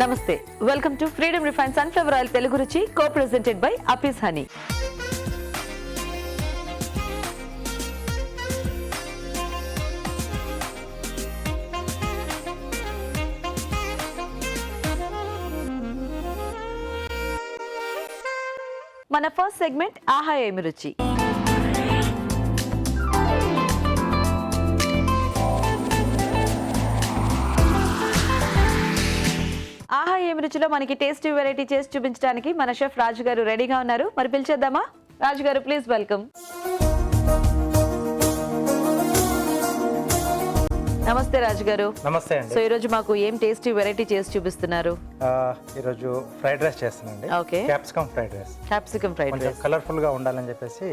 నమస్తే, welcome to freedom refine sunflower oil Telugu రుచి, కో-ప్రెజెంటెడ్ by appease honey. మన ఫస్ట్ సెగ్మెంట్ ఆహా ఏమి రుచి. ఆహా ఏమి రుచిలో మనకి టేస్టీ వెరైటీ చేసి చూపించడానికి మన షెఫ్ రాజు గారు రెడీగా ఉన్నారు. మరి పిలిచేద్దామా? రాజు గారు, ప్లీజ్ వెల్కమ్. నమస్తే రాజు గారు. నమస్తే అండి. సో ఈ రోజు మాకు ఏం టేస్టీ వెరైటీ చేసి చూపిస్తున్నారు? ఈ రోజు ఫ్రైడ్ రైస్ చేస్తున్నానండి. Okay, capsicum fried rice. Capsicum fried rice colourful గా ఉండాలని చెప్పేసి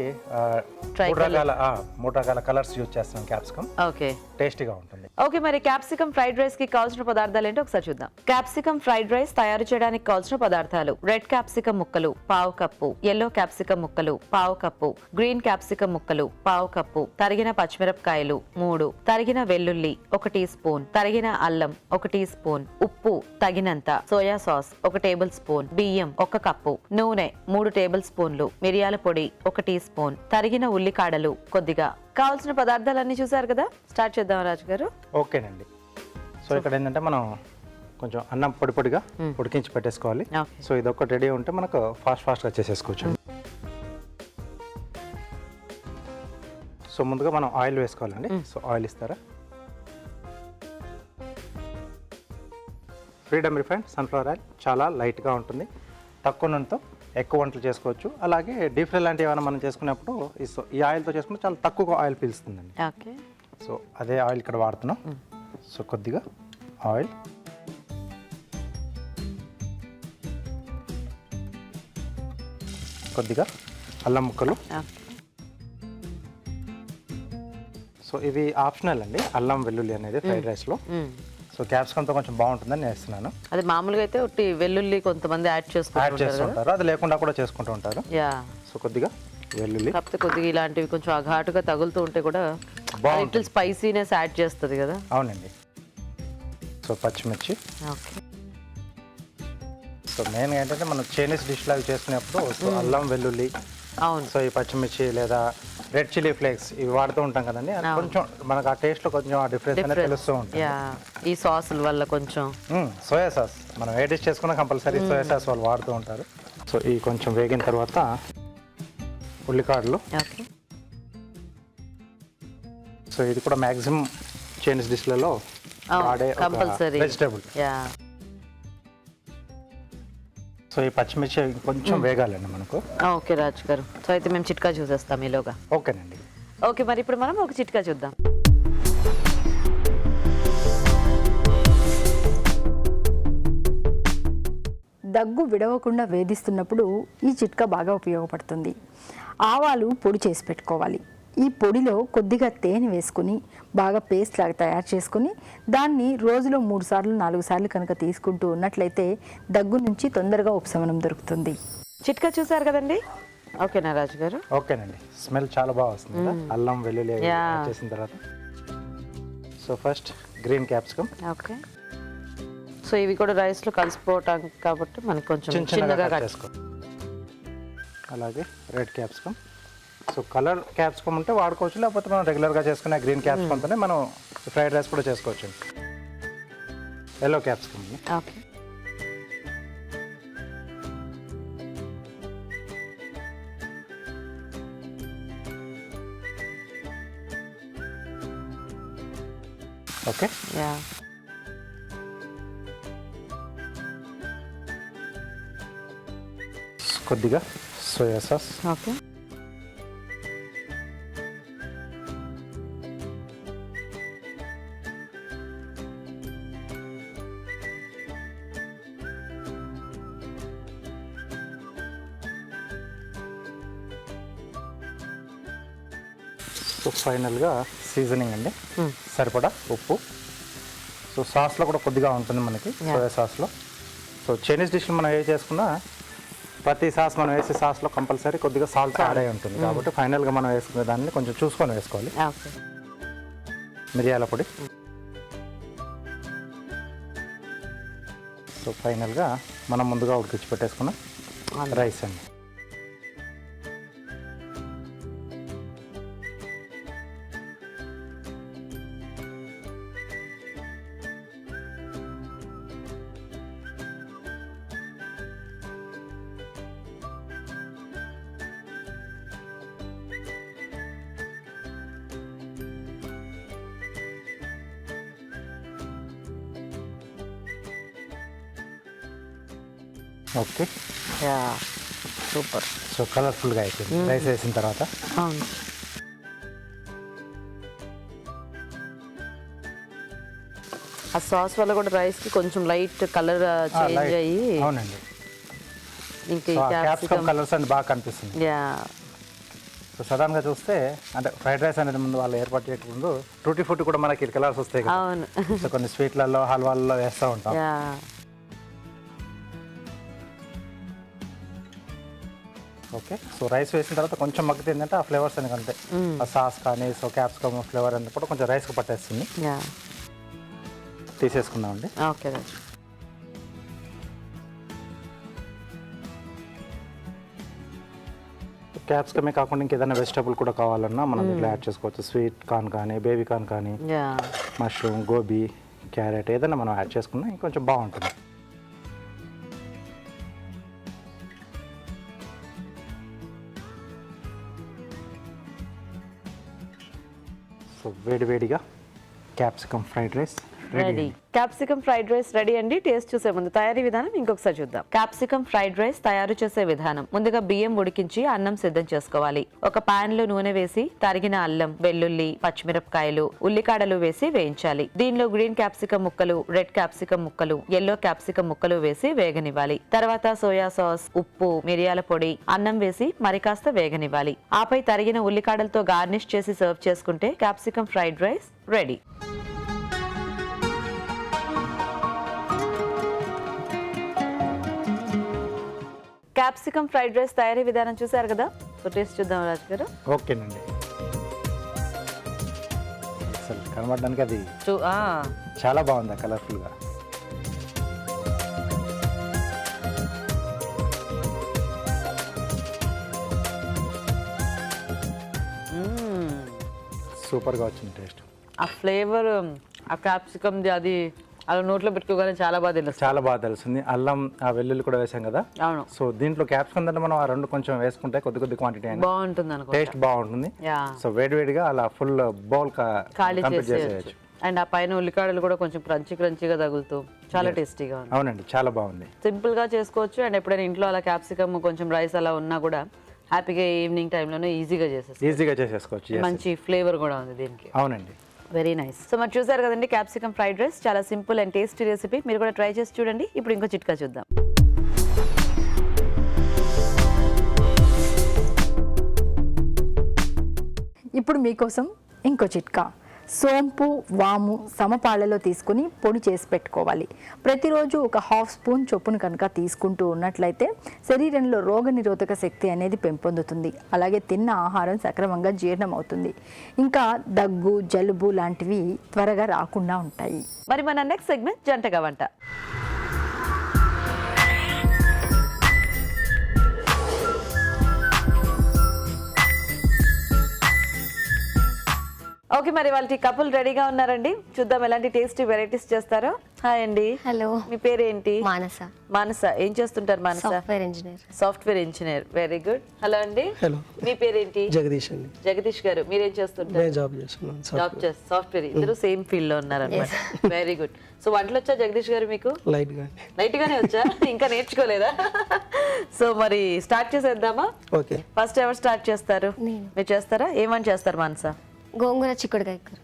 మూడు రకాల కలర్స్ యూజ్ చేస్తున్నాం. క్యాప్సికమ్ ఓకే, టేస్టీగా ఉంటుంది. ఓకే, మరి క్యాప్సికమ్ ఫ్రైడ్ రైస్ కి కావాల్సిన పదార్థాలు ఏంటో ఒకసారి చూద్దాం. క్యాప్సికమ్ ఫ్రైడ్ రైస్ తయారు చేయడానికి కావాల్సిన పదార్థాలు: రెడ్ క్యాప్సికమ్ ముక్కలు పావు కప్పు, ఎల్లో క్యాప్సికమ్ ముక్కలు పావు కప్పు, గ్రీన్ క్యాప్సికమ్ ముక్కలు పావు కప్పు, తరిగిన పచ్చిమిరపకాయలు 3, తరిగిన వెల్లుల్లి 1 టీ స్పూన్, తరిగిన అల్లం 1 టీ స్పూన్, ఉప్పు తగినంత, సోయా సాస్ 1 టేబుల్ స్పూన్, బియ్యం 1 కప్పు, నూనె 3 టేబుల్ స్పూన్లు, మిరియాల పొడి 1 టీ స్పూన్, తరిగిన ఉల్లికాడలు కొద్దిగా. కావాల్సిన పదార్థాలన్నీ చూసారు కదా, స్టార్ట్ చేద్దాం రాజు గారు. ఓకేనండి. సో ఇక్కడ ఏంటంటే మనం కొంచెం అన్నం పొడిగా ఉడికించి పెట్టేసుకోవాలి. సో ఇది ఒకటి రెడీ ఉంటే మనకు ఫాస్ట్గా చేసేసుకోవచ్చు. సో ముందుగా మనం ఆయిల్ వేసుకోవాలండి. సో ఆయిల్ ఇస్తారా? ఫ్రీడమ్ రిఫైన్ సన్ఫ్లవర్ ఆయిల్ చాలా లైట్గా ఉంటుంది. తక్కువ నూనెతో ఎక్కువ వంటలు చేసుకోవచ్చు. అలాగే డీప్ ఫ్రై లాంటివి ఏమైనా మనం చేసుకున్నప్పుడు ఈ ఆయిల్తో చేసుకుంటే చాలా తక్కువ ఆయిల్ పీలుస్తుందండి. ఓకే, సో అదే ఆయిల్ ఇక్కడ వాడుతున్నాం. సో కొద్దిగా ఆయిల్, కొద్దిగా అల్లం ముక్కలు. సో ఇది ఆప్షనల్ అండి, అల్లం వెల్లుల్లి అనేది ఫ్రైడ్ రైస్లో. సో క్యాప్సికమ్తో కొంచెం బాగుంటుందని నేను వేస్తున్నాను. అది మామూలుగా అయితే ఒకటి వెల్లుల్లి కొంతమంది యాడ్ చేస్తుంటారు, అది లేకుండా కూడా చేసుకుంటూ ఉంటారు. సో కొద్దిగా వెల్లుల్లి, కాకపోతే కొద్దిగా ఇలాంటివి కొంచెం ఘాటుగా తగులుతూ ఉంటే కూడా లిటిల్ స్పైసీనెస్ యాడ్ చేస్తుంది కదా. అవునండి. సో పచ్చిమిర్చి. ఓకే. సో మెయిన్గా ఏంటంటే మనం చైనీస్ డిష్లు అవి చేసుకునేప్పుడు సో అల్లం వెల్లుల్లి, అవును, సో ఈ పచ్చిమిర్చి లేదా రెడ్ చిల్లీ ఫ్లేక్స్ ఇవి వాడుతూ ఉంటాం కదండి. అది కొంచెం మనకు ఆ టేస్ట్లో కొంచెం ఆ డిఫరెన్స్ అనేది తెలుస్తూ ఉంటుంది. ఈ సాసుల వల్ల కొంచెం. సోయా సాస్ మనం ఏ డిష్ చేసుకున్నా కంపల్సరీ సోయా సాస్ వాళ్ళు వాడుతూ ఉంటారు. సో ఈ కొంచెం వేగిన తర్వాత ఉల్లికాడలు. సో ఇది కూడా మ్యాక్సిమం చైనీస్ డిష్లలో వాడే వెజిటేబుల్. సో ఈ పచ్చిమిర్చి కొంచెం వేగాలండి మనకు. ఓకే రాజు గారు, సో అయితే మేము చిట్కా చూసేస్తాం ఈలోగా. ఓకేనండి. ఓకే, మరి ఇప్పుడు మనం ఒక చిట్కా చూద్దాం. దగ్గు విడవకుండా వేధిస్తున్నప్పుడు ఈ చిట్కా బాగా ఉపయోగపడుతుంది. ఆవాలు పొడి చేసి పెట్టుకోవాలి. ఈ పొడిలో కొద్దిగా తేనె వేసుకుని బాగా పేస్ట్ లాగా తయారు చేసుకుని దాన్ని రోజులో 3 సార్లు 4 సార్లు కనుక తీసుకుంటూ ఉన్నట్లయితే దగ్గు నుంచి తొందరగా ఉపశమనం దొరుకుతుంది. చిట్కా చూసారు కదండి. ఓకేనా రాజు గారు? ఓకేనండి. స్మెల్ చాలా బాగా వస్తుంది కదా అల్లం వెల్లుల్లి చేసిన తర్వాత. So first green capsicum. Okay. So ఇవి కూడా రైస్లో కలిసిపోవటం కాబట్టి మనకి కొంచెం చిన్నగా కట్ చేసుకో. అలాగే red capsicum. So colour capsicum ఉంటే వాడుకోవచ్చు, లేకపోతే మనం రెగ్యులర్గా చేసుకునే గ్రీన్ క్యాప్సికమ్తోనే మనం ఫ్రైడ్ రైస్ కూడా చేసుకోవచ్చు. Yellow capsicum. ఓకే. ఓకే. కొద్దిగా సోయా సాస్. ఓకే. సో ఫైనల్గా సీజనింగ్ అండి, సరిపడా ఉప్పు. సో సాస్లో కూడా కొద్దిగా ఉంటుంది మనకి, సోయా సాస్లో. సో చైనీస్ డిష్లు మనం ఏ చేసుకున్నా ప్రతి సాస్ మనం వేసే సాస్లో కంపల్సరీ కొద్దిగా సాల్ట్ యాడ్ అయి ఉంటుంది. కాబట్టి ఫైనల్గా మనం వేసుకునే దాన్ని కొంచెం చూసుకొని వేసుకోవాలి. మిరియాల పొడి, సో ఫైనల్గా మనం ముందుగా ఉడికించి పెట్టేసుకున్న రైస్ అండి. Okay, yeah super. సో కలర్ఫుల్గా అయిపోయింది రైస్ వేసిన తర్వాత. అవును, ఆ సాస్ వల్ల కూడా రైస్కి కొంచెం లైట్ కలర్ చేంజ్ అయ్యి అవునండి, ఇంకా క్యాప్సికమ్ కలర్స్ అండ్ బాగా కనిపిస్తుంది. యా సో సడన్గా చూస్తే అంటే ఫ్రైడ్ రైస్ అనేది ముందు వాళ్ళు ఏర్పాటు చేయక ముందు టూటీ ఫుడ్ కూడా మనకి కలర్స్ వస్తాయి కదా. అవును, సో కొన్ని స్వీట్లలో హల్వాలలో వేస్తూ ఉంటాం. యా ఓకే, సో రైస్ వేసిన తర్వాత కొంచెం మగ్గితే ఏంటంటే ఆ ఫ్లేవర్స్ అనేది అంతే, ఆ సాస్ కానీ సో క్యాప్సికమ్ ఫ్లేవర్ అనేది కూడా కొంచెం రైస్కి పట్టేస్తుంది. యా తీసేసుకుందామండి. ఓకే. క్యాప్సికమే కాకుండా ఇంకేదైనా వెజిటబుల్ కూడా కావాలన్నా మనం ఇట్లా యాడ్ చేసుకోవచ్చు. స్వీట్ కార్న్ కానీ బేబీ కార్న్ కానీ యా మష్రూమ్, గోబీ, క్యారెట్ ఏదైనా మనం యాడ్ చేసుకున్నా ఇంకొంచెం బాగుంటుంది. సో వేడివేడిగా capsicum fried rice ready. Capsicum fried rice ready అండి. టేస్ట్ చూసే ముందు తయారీ విధానం ఇంకొకసారి చూద్దాం. క్యాప్సికమ్ ఫ్రైడ్ రైస్ తయారు చేసే విధానం: ముందుగా బియ్యం ఉడికించి అన్నం సిద్ధం చేసుకోవాలి. ఒక పాన్ లో నూనె వేసి తరిగిన అల్లం, వెల్లుల్లి, పచ్చిమిరపకాయలు, ఉల్లికాడలు వేసి వేయించాలి. దీనిలో గ్రీన్ క్యాప్సికమ్ ముక్కలు, రెడ్ క్యాప్సికమ్ ముక్కలు, ఎల్లో క్యాప్సికమ్ ముక్కలు వేసి వేగనివ్వాలి. తర్వాత సోయా సాస్, ఉప్పు, మిరియాల పొడి, అన్నం వేసి మరి కాస్త వేగనివ్వాలి. ఆపై తరిగిన ఉల్లికాడలతో గార్నిష్ చేసి సర్వ్ చేసుకుంటే capsicum fried rice ready. Capsicum fried rice తయారీ విధానం చూసారు కదా. సో టేస్ట్ చూద్దాం రాజు గారు. ఓకేనండి, అసలు కనబడడానికి అది చాలా బాగుంది కలర్ఫుల్గా. సూపర్గా వచ్చింది టేస్ట్. ఆ ఫ్లేవర్, ఆ క్యాప్సికమ్ అది అలా నోట్లో పెట్టుకోగానే చాలా బాగా తెలుస్తుంది. చాలా బాగా తెలుస్తుంది. అల్లం, ఆ వెల్లుల్లి కూడా వేసాం కదా. అవును. సో దీంట్లో క్యాప్సికమ్ అంటే మనం ఆ రెండు కొంచెం వేసుకుంటే కొద్ది క్వాంటిటీ అయినా బాగుంటుంది అనుకో, టేస్ట్ బాగుంటుంది. సో వేడివేడిగా అలా ఫుల్ బౌల్ ఖాళీ చేసేయచ్చు. అండ్ ఆ పైన ఉల్లికాడలు కూడా కొంచెం క్రంచీగా తగులుతూ చాలా టేస్టీగా ఉంది. అవునండి, చాలా బాగుంది. సింపుల్ గా చేసుకోవచ్చు. అండ్ ఎప్పుడైనా ఇంట్లో అలా క్యాప్సికమ్ కొంచెం రైస్ అలా ఉన్నా కూడా హ్యాపీగా ఈవినింగ్ టైంలోనే ఈజీగా చేసేసుకోవచ్చు. మంచి ఫ్లేవర్ కూడా ఉంది దీనికి. అవునండి, వెరీ నైస్. సో మరి చూసారు కదండి క్యాప్సికమ్ ఫ్రైడ్ రైస్, చాలా సింపుల్ అండ్ టేస్టీ రెసిపీ. మీరు కూడా ట్రై చేసి చూడండి. ఇప్పుడు ఇంకో చిట్కా చూద్దాం. ఇప్పుడు మీకోసం ఇంకో చిట్కా. సోంపు, వాము సమపాళ్లలో తీసుకుని పొడి చేసి పెట్టుకోవాలి. ప్రతిరోజు ఒక ½ స్పూన్ చొప్పున కనుక తీసుకుంటూ ఉన్నట్లయితే శరీరంలో రోగనిరోధక శక్తి అనేది పెంపొందుతుంది. అలాగే తిన్న ఆహారం సక్రమంగా జీర్ణం అవుతుంది. ఇంకా దగ్గు, జలుబు లాంటివి త్వరగా రాకుండా ఉంటాయి. మరి మన నెక్స్ట్ సెగ్మెంట్ జంటగా వంట. ఓకే, మరి వాళ్ళ కపుల్ రెడీగా ఉన్నారండి. చూద్దాం ఎలాంటి టేస్టీ వెరైటీస్ చేస్తారో. హాయ్ అండి. హలో, మీ పేరేంటి? మానస. మానస, ఏం చేస్తుంటారు Manasa? Software engineer. Very good. Hello అండి. హలో, మీ పేరేంటి? జగదీష్ అండి. జగదీష్ గారు, మీరేం చేస్తుంటారు? జాబ్ చేస్తున్నాను. జాబ్ చేస్తారు, సాఫ్ట్వేర్. ఇద్దరు సేమ్ ఫీల్డ్ లో ఉన్నారన్నమాట. Very good. సో వంటలు వచ్చా జగదీష్ గారు మీకు? లైట్ గానే వచ్చా, ఇంకా నేర్చుకోలేదా? సో మరి స్టార్ట్ చేసేద్దామా? ఓకే. ఫస్ట్ ఎవరు స్టార్ట్ చేస్తారు? మీరు చేస్తారా? ఏమని చేస్తారు మానస? గోంగూర చిక్కుడుకాయ కూర.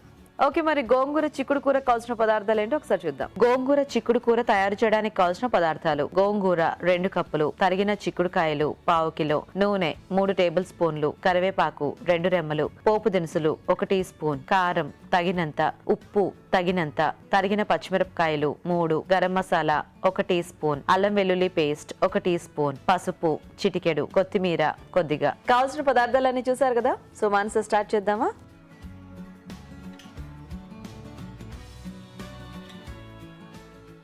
ఓకే, మరి గోంగూర చిక్కుడు కూర కావాల్సిన పదార్థాలు ఏంటో ఒకసారి చూద్దాం. గోంగూర చిక్కుడు కూర తయారు చేయడానికి కావాల్సిన పదార్థాలు: గోంగూర 2 కప్పులు, తరిగిన చిక్కుడుకాయలు 1/2 కిలో, నూనె 3 టేబుల్ స్పూన్లు, కరివేపాకు 2 రెమ్మలు, పోపు దినుసులు 1 టీ స్పూన్, కారం తగినంత, ఉప్పు తగినంత, తరిగిన పచ్చిమిరపకాయలు 3, గరం మసాలా 1 టీ స్పూన్, అల్లం వెల్లుల్లి పేస్ట్ 1 టీ స్పూన్, పసుపు చిటికెడు, కొత్తిమీర కొద్దిగా. కావాల్సిన పదార్థాలన్నీ చూసారు కదా. సో మానస స్టార్ట్ చేద్దామా?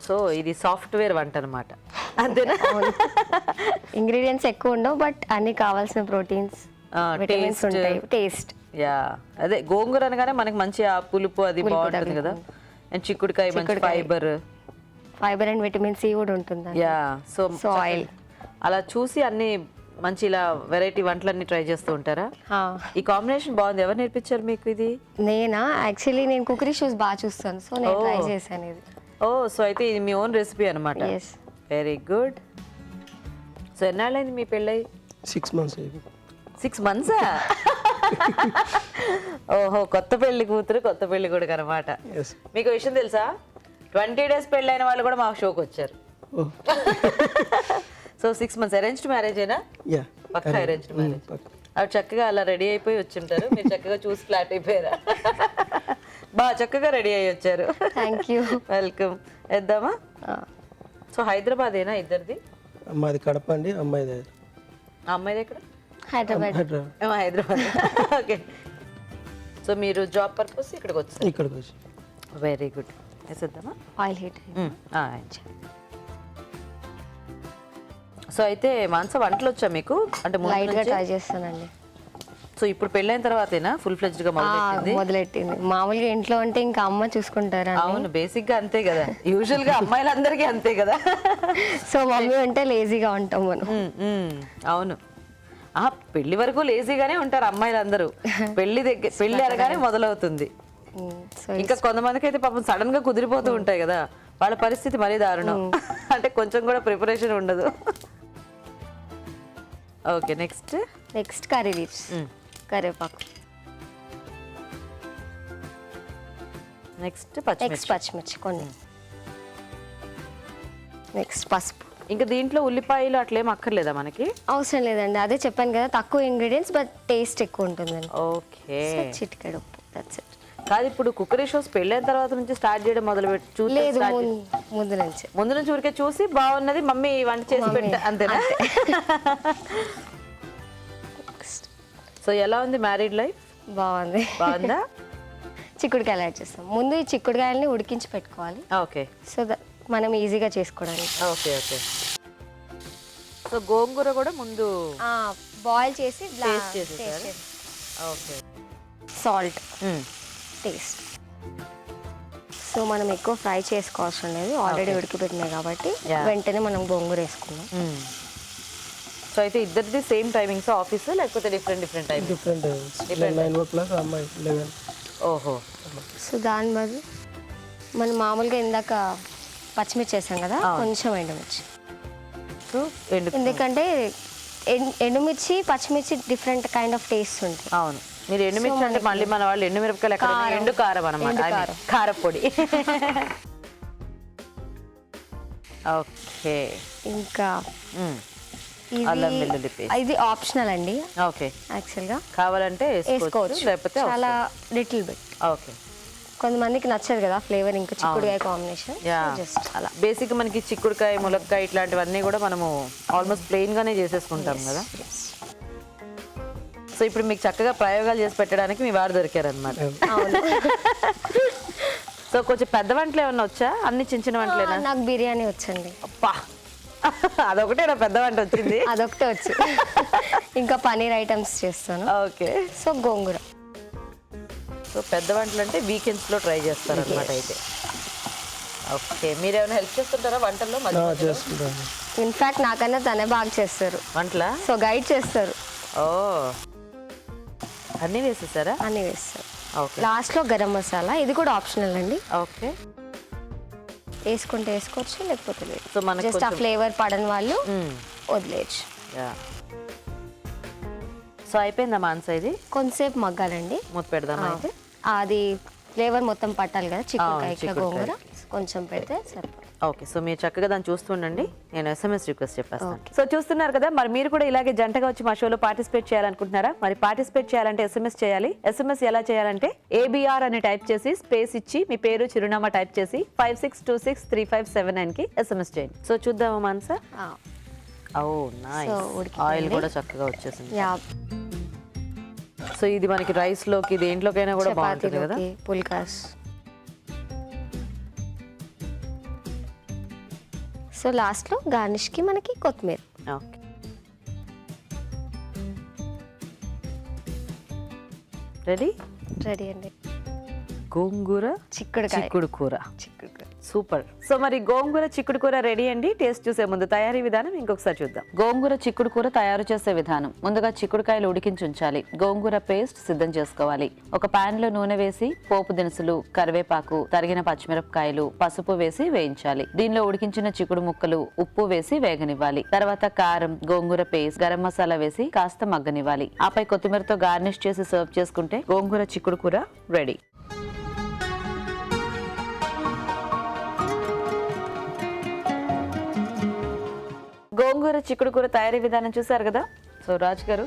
సో ఇది సాఫ్ట్వేర్ వంట అనమాట, అంతేనా? ఇంగ్రీడియంట్స్ ఎక్కువ ఉండవు బట్ అన్ని కావాల్సిన ప్రోటీన్స్ విటమిన్స్ taste. ఉంటాయి. టేస్ట్ యా, అదే గోంగూర అనగానే మనకి మంచి ఆ పులుపు అది బాగుంటుంది కదా. అండ్ చిక్కుడుకాయ మంచి ఫైబర్ అండ్ విటమిన్ సి కూడా ఉంటుంది. యా. So oil. అలా చూసి అన్ని మంచి ఇలా వెరైటీ వంటలన్నీ ట్రై చేస్తూ ఉంటారా? ఈ కాంబినేషన్ బాగుంది. ఎవరు నేర్పించారు మీకు ఇది? నేనా యాక్చువల్లీ నేను కుకరీ షోస్ బాగా చూస్తాను, సో నేను ట్రై చేశాను ఇది. ఓ, సో అయితే ఇది మీ ఓన్ రెసిపీ అనమాట. Yes. Very good. సో ఎన్నాళ్ళైంది మీ పెళ్ళై? 6 months అయింది. 6 months? ఓహో, కొత్త పెళ్లి కూతురు కొత్త పెళ్లి కొడుకు అనమాట. Yes. మీకు విషయం తెలుసా, 20 days పెళ్ళైన వాళ్ళు కూడా మా షోకి వచ్చారు. Oh. So 6 months arranged marriage అయినా? Yeah. పక్కా అరేంజ్డ్ మ్యారేజ్. పక్కా. అవి చక్కగా అలా రెడీ అయిపోయి వచ్చింటారు, మీరు చక్కగా చూసి ఫ్లాట్ అయిపోయారా? బాగా చక్కగా రెడీ అయ్యి వచ్చారు. Thank you. వెల్కమ్. వేద్దామా? సో హైదరాబాదేనా ఇద్దరిది? మాది కడప అండి, అమ్మాయిది ఆ అమ్మాయిది ఎక్కడ? హైదరాబాద్. హైదరాబాద్. ఏమో హైదరాబాద్. ఓకే. సో మీరు జాబ్ పర్పస్ ఇక్కడికి వచ్చారు. ఇక్కడికి వచ్చి వెరీ గుడ్. వేసేద్దామా? Oil heat. సో అయితే మాంస వంటలు వచ్చా మీకు? అంటే ముందు లైట్ గా నుంచే? ట్రై చేస్తానండి. సో ఇప్పుడు పెళ్ళైన తర్వాతేనా ఫుల్ ఫ్లెడ్జ్డ్ గా మొదలెట్టింది? మొదలెట్టింది. మామూలుగా ఇంట్లో అంటే ఇంకా అమ్మ చూసుకుంటారా, అవును, బేసిక్ గా అంతే కదా, యూజువల్ గా అమ్మాయిలందరికీ అంతే కదా. సో మమ్మీ అంటే లేజీగా ఉంటాం మనం. అవును. పెళ్లి వరకు లేజీగానే ఉంటారు అమ్మాయిలందరూ, పెళ్లి అనగానే మొదలవుతుంది. సో ఇంకా కొంతమందికి అయితే పాపం సడన్ గా కుదిరిపోతూ ఉంటాయి కదా, వాళ్ళ పరిస్థితి మరీ దారుణం. అంటే కొంచెం కూడా ప్రిపరేషన్ ఉండదు. ఓకే, నెక్స్ట్ కర్రీ లీవ్స్, కరివేపాకు. నెక్స్ట్ పచ్చిమిర్చి కొన్ని. నెక్స్ట్ పసుపు. ఇంకా దీంట్లో ఉల్లిపాయలు అట్లేం అక్కర్లేదా మనకి? అవసరం లేదండి, అదే చెప్పాను కదా, తక్కువ ఇంగ్రీడియంట్స్ బట్ టేస్ట్ ఎక్కువ ఉంటుందండి. ఓకే. చిటికెడు ఉప్పు, దట్స్ ఇట్. కాదు, ఇప్పుడు కుక్కరీ షోస్ పెళ్ళైన తర్వాత నుంచి స్టార్ట్ చేయడం మొదలు పెట్టి లేదు, ముందు నుంచి. ముందు నుంచి ఊరికే చూసి బాగున్నది మమ్మీ వంట చేసి పెట్ట, అంతేనా? సో ఎలా ఉంది మ్యారీడ్ లైఫ్? బాగుంది. బాగుందా? చిక్కుడుకాయలు యాడ్ చేస్తాం. ముందు ఈ చిక్కుడుకాయలని ఉడికించి పెట్టుకోవాలి, ఓకే. సో మనం ఈజీగా చేసుకోవడానికి. Okay okay. సో గోంగూర కూడా ముందు బాయిల్ చేసి టేస్ట్ చేసేసారు. ఓకే. Salt, taste. సో మనం ఎక్కువ ఫ్రై చేసుకోవాల్సిన లేదు, ఆల్రెడీ ఉడికిపెట్టినాయి కాబట్టి వెంటనే మనం గోంగూర వేసుకున్నాం. సో అయితే ఇద్దరిది సేమ్ టైమింగ్స్ ఆఫీస్, లేకపోతే డిఫరెంట్ టైమింగ్స్? డిఫరెంట్ 9 o'clock, అమ్మాయి 11. ఓహో. సో దాని బదులు మనం మామూలుగా ఇందాక పచ్చిమిర్చి వేసాం కదా, కొంచెం ఎండుమిర్చి. సో ఎందుకంటే ఎండుమిర్చి పచ్చిమిర్చి డిఫరెంట్ కైండ్ ఆఫ్ టేస్ట్ ఉంటుంది. అవును, మీరు ఎండుమిర్చి అంటే మళ్ళీ మన వాళ్ళు ఎండుమిరపకాయలు ఎక్కడ? ఎండు కారం అనమాట, కారపొడి. ఓకే. ఇంకా అల్లం వెల్లుల్లి పేస్ట్, ఇది ఆప్షనల్ అండి. ఓకే. యాక్చువల్గా కావాలంటే వేసుకోవచ్చు, లేకపోతే చాలా లిటిల్ బిట్. ఓకే. కొంతమందికి నచ్చదు కదా ఫ్లేవర్, ఇంకా చిక్కుడుకాయ కాంబినేషన్, జస్ట్ అలా. బేసిక్ మనకి చిక్కుడుకాయ, ములక్కాయ ఇట్లాంటివన్నీ కూడా మనము ఆల్మోస్ట్ ప్లెయిన్ గానే చేసేసుకుంటాం కదా. సో ఇప్పుడు మీకు చక్కగా ప్రయోగాలు చేసి పెట్టడానికి మీ వారు దొరికారు అనమాట. సో కొంచెం పెద్ద వంటలు ఏమన్నా వచ్చా? అన్ని చిన్న చిన్న వంటలేనా? నాకు బిర్యానీ వచ్చండి. అప్పా, అదొకటే నా పెద్ద వంట వచ్చింది. అదొకటే వచ్చు. ఇంకా పనీర్ ఐటమ్స్ చేస్తాను. ఓకే. సో గోంగూర. సో పెద్ద వంటలు అంటే వీకెండ్స్ లో ట్రై చేస్తారు అనమాట అయితే. ఓకే. మీరు ఏమైనా హెల్ప్ చేస్తుంటారా వంటల్లో? చేస్తుంటాను. ఇన్ఫాక్ట్ నాకన్నా తనే బాగా చేస్తారు వంటలా. సో గైడ్ చేస్తారు. ఓ, అన్నీ వేసేసారా? అన్నీ వేస్తారు. ఓకే. లాస్ట్ లో గరం మసాలా, ఇది కూడా ఆప్షనల్ అండి. ఓకే. వేసుకుంటే వేసుకోవచ్చు, లేకపోతే లేదు. సో మనకి జస్ట్ ఆ ఫ్లేవర్ పడని వాళ్ళు వదిలేయచ్చు. సో అయిపోయిందా మాంస? ఇది కొంతసేపు మగ్గాలండి, మూత పెడదామా అయితే? అది ఫ్లేవర్ మొత్తం పట్టాలి కదా చిక్కుడుకాయ, గోంగూర కొంచెం పెడితే సరిపోతుంది. ఓకే. సో మీరు చక్కగా దాన్ని చూస్తుండండి, నేను SMS రిక్వెస్ట్ చెప్పేస్తాను. సో చూస్తున్నారు కదా, మరి మీరు కూడా ఇలాగే జంటగా వచ్చి మా షోలో పార్టిసిపేట్ చేయాలనుకుంటున్నారా? మరి పార్టిసిపేట్ చేయాలంటే SMS చేయాలి. SMS ఎలా చేయాలంటే ABR అని టైప్ చేసి స్పేస్ ఇచ్చి మీ పేరు, చిరునామా టైప్ చేసి 56263579 కి SMS చేయండి. సో చూద్దామా మాన్స? ఓ నైస్. ఆయిల్ కూడా చక్కగా వచ్చేసింది. సో ఇది మనకి రైస్ లోకి దేంట్లోకైనా కూడా బాగుంటుంది కదా. పుల్కాస్. సో లాస్ట్లో గార్నిష్కి మనకి కొత్తిమీర. ఓకే. రెడీ. రెడీ అండి. గోంగూర చిక్కుడుకాయ. చిక్కుడు కూర. చిక్కుడుకాయ. సూపర్. సో మరి గోంగూర చిక్కుడు కూర రెడీ అండి. టేస్ట్ చూసే ముందు తయారీ విధానం ఇంకొకసారి చూద్దాం. గోంగూర చిక్కుడు కూర తయారు చేసే విధానం. ముందుగా చిక్కుడుకాయలు ఉడికించి ఉంచాలి. గోంగూర పేస్ట్ సిద్ధం చేసుకోవాలి. ఒక పాన్ లో నూనె వేసి పోపు దినుసులు, కరివేపాకు, తరిగిన పచ్చిమిరపకాయలు, పసుపు వేసి వేయించాలి. దీనిలో ఉడికించిన చిక్కుడు ముక్కలు, ఉప్పు వేసి వేగనివ్వాలి. తర్వాత కారం, గోంగూర పేస్ట్, గరం మసాలా వేసి కాస్త మగ్గనివ్వాలి. ఆపై కొత్తిమీరతో గార్నిష్ చేసి సర్వ్ చేసుకుంటే గోంగూర చిక్కుడు కూర రెడీ. గోంగూర చిక్కుడు కూర తయారీ విధానం చూసారు కదా. సో రాజ్ గారు,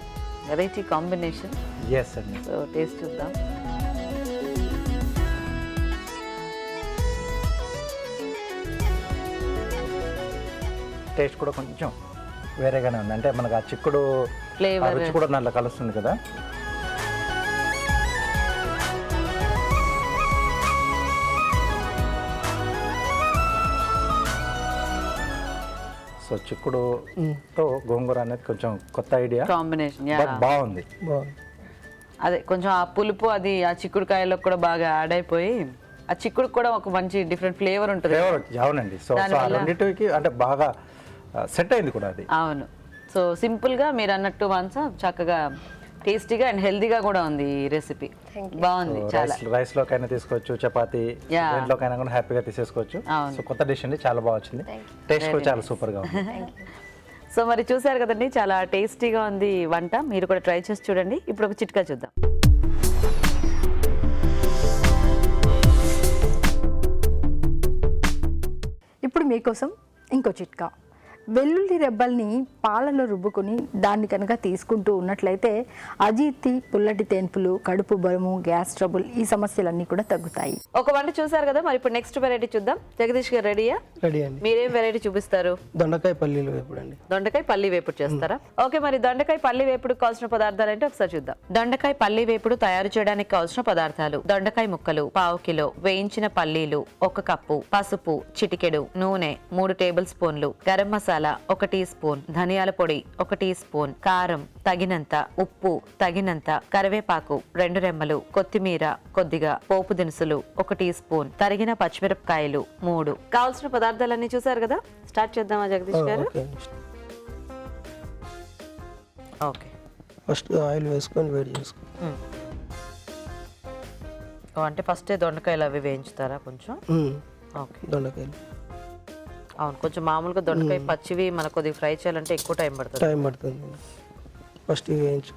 వెరైటీ కాంబినేషన్. ఎస్ అండి. సో టేస్ట్ చూద్దాం. టేస్ట్ కూడా కొంచెం వేరేగానే ఉంది. అంటే మనకు ఆ చిక్కుడు ఫ్లేవర్ రుచి కూడా దాంట్లో కలుస్తుంది కదా. సో చిక్కుడుతో గోంగూర అనేది కొంచెం కొత్త ఐడియా, కాంబినేషన్. బట్ బాగుంది. బాగుంది. అదే కొంచెం ఆ పులుపు అది ఆ చిక్కుడుకాయలో కూడా బాగా యాడ్ అయిపోయి ఆ చిక్కుడు కూడా ఒక మంచి డిఫరెంట్ ఫ్లేవర్ ఉంటుంది. అవునండి. సో ఆ రెండింటికి అంటే బాగా సెట్ అయింది కూడా అది. అవును. సో సింపుల్ గా మీరు అన్నట్టు వన్స్ చక్కగా టేస్టీగా అండ్ హెల్దీగా కూడా ఉంది ఈ రెసిపీ. బాగుంది చాలా. రైస్ లోకైనా తీసుకోవచ్చు, చపాతి దేంట్లోకైనా కూడా హ్యాపీగా తీసేసుకోవచ్చు. సో కొత్త డిష్ అండి, చాలా బాగా వచ్చింది. టేస్ట్ కూడా చాలా సూపర్ గా ఉంది. సో మరి చూసారు కదండి, చాలా టేస్టీగా ఉంది వంట. మీరు కూడా ట్రై చేసి చూడండి. ఇప్పుడు ఒక చిట్కా చూద్దాం. ఇప్పుడు మీకోసం ఇంకో చిట్కా. వెల్లుల్లి రెబ్బల్ని పాలలో రుబ్బుకొని దాన్ని కనుక తీసుకుంటూ ఉన్నట్లయితే అజీర్తి, పుల్లటి తేన్పులు, కడుపు బరుము, గ్యాస్ ట్రబుల్ ఈ సమస్యలన్నీ కూడా తగ్గుతాయి. ఒక వంట చూసారు కదా, మరి ఇప్పుడు నెక్స్ట్ వెరైటీ చూద్దాం. జగదీష్ గారు రెడీయా? రెడీ అండి. మీరేం వెరైటీ చూపిస్తారు? దొండకాయ పల్లీలు వేపుడు అండి. దొండకాయ పల్లి వేపుడు చేస్తారా? ఓకే, మరి దొండకాయ పల్లి వేపుడు కావాల్సిన పదార్థాలు ఏంటో ఒకసారి చూద్దాం. దొండకాయ పల్లి వేపుడు తయారు చేయడానికి కావాల్సిన పదార్థాలు: దొండకాయ ముక్కలు 1/2 కిలో, వేయించిన పల్లీలు 1 కప్పు, పసుపు చిటికెడు, నూనె 3 టేబుల్ స్పూన్లు, గరం మసాలా 1 టీ స్పూన్, ధనియాల పొడి 1 టీ స్పూన్, కారం తగినంత, ఉప్పు తగినంత, కరివేపాకు 2 రెమ్మలు, కొత్తిమీర కొద్దిగా, పోపు దినుసులు 1 టీ స్పూన్, తరిగిన పచ్చిమిరపకాయలు 3. కావాల్సిన పదార్థాలన్నీ చూసారు కదా. స్టార్ట్ చేద్దామా జగదీష్ గారు? ఓకే. ఓకే. ఫస్ట్ ఆయిల్ వేసుకొని వేడి చేసుకో. అంటే ఫస్ట్ దొండకాయలు అవి వేయించుతారా కొంచెం? ఓకే. దొండకాయలు అవును, కొంచెం మామూలుగా దొండకాయ పచ్చివి మనకు కొద్దిగా ఫ్రై చేయాలంటే ఎక్కువ టైం పడుతుంది. ఫస్ట్ వేయించు.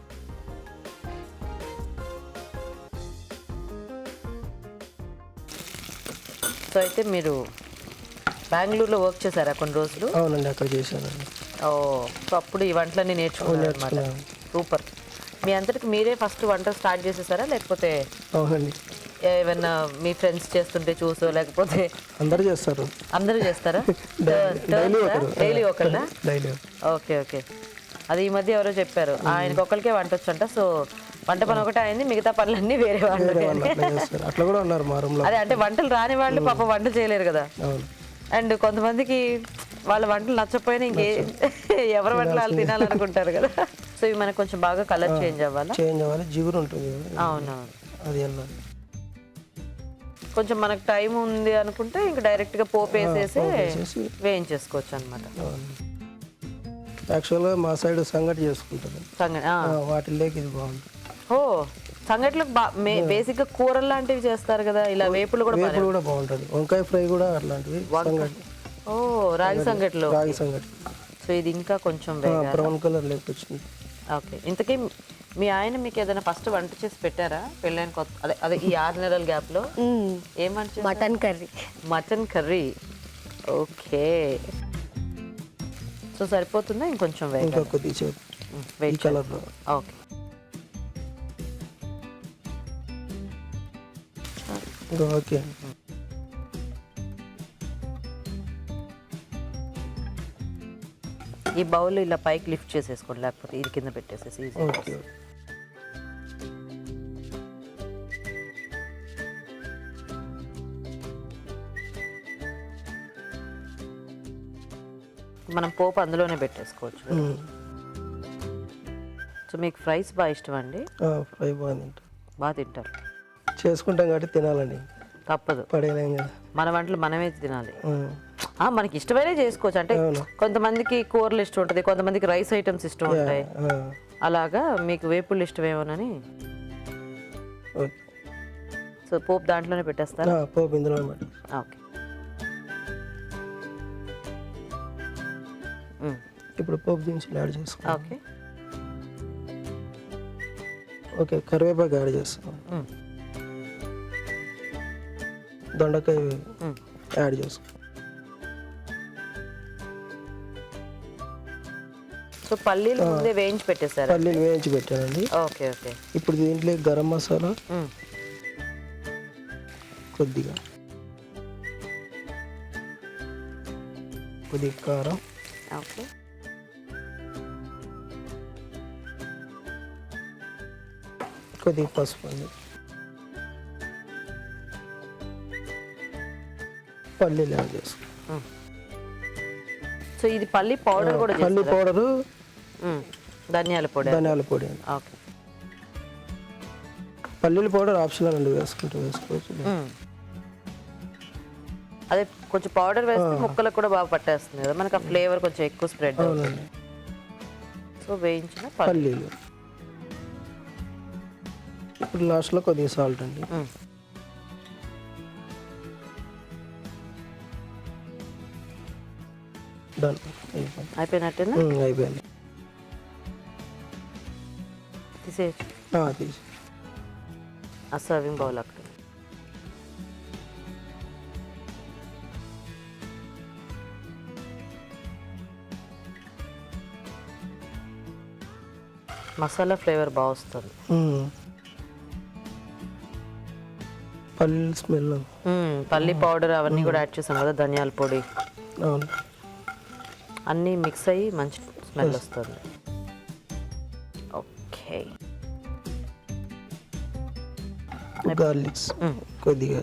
సో అయితే మీరు బెంగళూరులో వర్క్ చేశారా కొన్ని రోజులు? అవునండి, అక్కడ చేశానండి. ఓ, సో అప్పుడు ఈ వంటలన్నీ నేర్చుకున్నారు అనమాట. సూపర్. మీ అంతటికి మీరే ఫస్ట్ వంట స్టార్ట్ చేసేసారా, లేకపోతే అవునండి ఏమన్నా మీ ఫ్రెండ్స్ చేస్తుంటే చూసో, లేకపోతే అందరూ చేస్తారు? అందరూ చేస్తారా? డైలీ ఒకళ్ళా? డైలీ. Okay okay. అది ఈ మధ్య ఎవరో చెప్పారు, ఆయనకి ఒకరికే వంట వచ్చంట. సో వంట పని ఒకటే అయింది, మిగతా పనులన్నీ వేరే వాళ్ళు. అట్లా కూడా ఉన్నారు మా రూమ్లో. అదే అంటే వంటలు రాని వాళ్ళు పాప వంటలు చేయలేరు కదా. అండ్ కొంతమందికి వాళ్ళ వంటలు నచ్చకపోయినా ఇంకే ఎవరి వంటలు వాళ్ళు తినాలనుకుంటారు కదా. సో ఇవి మనకు కొంచెం బాగా కలర్ చేంజ్ అవ్వాలి, జిగురు ఉంటుంది. అవునవును, అది వెళ్ళాలి. కొంచెం మనకు టైం ఉంది అనుకుంటే ఇంకా డైరెక్ట్ గా పోపు వేసేసి వేయించేసుకోవచ్చు అనమాట. యాక్చువల్గా మా సైడ్ సంగటి చేసుకుంటారు. వాటిల్లోకి ఇది బాగుంటుంది. ఓ, సంగట్లో బేసిక్ గా కూరలు లాంటివి చేస్తారు కదా, ఇలా వేపులు కూడా బాగుంటుంది. వంకాయ ఫ్రై కూడా అట్లాంటివి. ఓ, రాగి సంగట్లో. సో ఇది ఇంకా కొంచెం బ్రౌన్ కలర్ లేకొచ్చింది. ఓకే. ఇంతకీ మీ ఆయన మీకు ఏదైనా ఫస్ట్ వంట చేసి పెట్టారా పెళ్ళైన కొత్త, అదే ఈ 6 నెలల గ్యాప్ లో? ఏం వంట? Mutton curry. Mutton curry. Okay. So సరిపోతుందా ఇంకొంచెం వెయిట్ కలర్? ఓకే. ఓకే. ఈ బౌల్ ఇలా పైకి లిఫ్ట్ చేసేసుకోండి, లేకపోతే ఇది కింద పెట్టేసేసి. ఓకే. మనం పోపు అందులోనే పెట్టేసుకోవచ్చు. సో మీకు ఫ్రైస్ బాగా ఇష్టం అండి? ఫ్రై బాగా తింటాం. బాగా తింటారు. చేసుకుంటాం కాబట్టి తినాలండి, తప్పదు. పడేయలేం కదా. మన వంటలు మనమే తినాలి. మనకి ఇష్టమైనా చేసుకోవచ్చు. అంటే కొంతమందికి కూరలు ఇష్టం ఉంటుంది, కొంతమందికి రైస్ ఐటమ్స్ ఇష్టం ఉంటాయి. అలాగా మీకు వేపుళ్ళు ఇష్టమేమోనని. ఓకే. సో పోపు దాంట్లోనే పెట్టేస్తారా? పోపు ఇందులో పెట్టి. ఓకే. ఇప్పుడు పోపు దినుసులు యాడ్ చేసుకుంటాం. ఓకే. ఓకే, కరివేపాకు యాడ్ చేస్తాం. దొండకాయ యాడ్ చేసుకుంటాం. సో పల్లీలు ముందే వేయించి పెట్టేశారు? పల్లీలు వేయించి పెట్టానండి. Okay okay. ఇప్పుడు దీంట్లో గరం మసాలా కొద్దిగా, కొద్దిగా కారం, ఓకే, కొద్దిగా పసుపు అండి, పల్లీలు యాడ్ చేసుకుంటాం. సో ఇది పల్లి పౌడర్ కూడా పల్లి పౌడరు, ధనియాల పొడి. ధనియాల పొడి అండి. ఓకే. పల్లీల పౌడర్ ఆప్షనల్ అండి, వేసుకోవచ్చు. అదే కొంచెం పౌడర్ వేస్తే ముక్కలకు కూడా బాగా పట్టేస్తుంది కదా మనకి, ఆ ఫ్లేవర్ కొంచెం ఎక్కువ స్ప్రెడ్ అవుతుంది. సో వేయించిన పల్లీలు. ఇప్పుడు లాస్ట్లో కొద్దిగా సాల్ట్ అండి. డన్, అయిపోయినట్టేనా? అయిపోయింది. తీసేయచ్చు. తీసి ఆ సర్వింగ్ బౌల్ అక్కడ. మసాలా ఫ్లేవర్ బాగా వస్తుంది. పల్లి స్మెల్, పల్లి పౌడర్ అవన్నీ కూడా యాడ్ చేసాం కదా, ధనియాల పొడి. అవును, అన్నీ మిక్స్ అయ్యి మంచి స్మెల్ వస్తుంది. ఓకే. గార్లిక్స్ కొద్దిగా.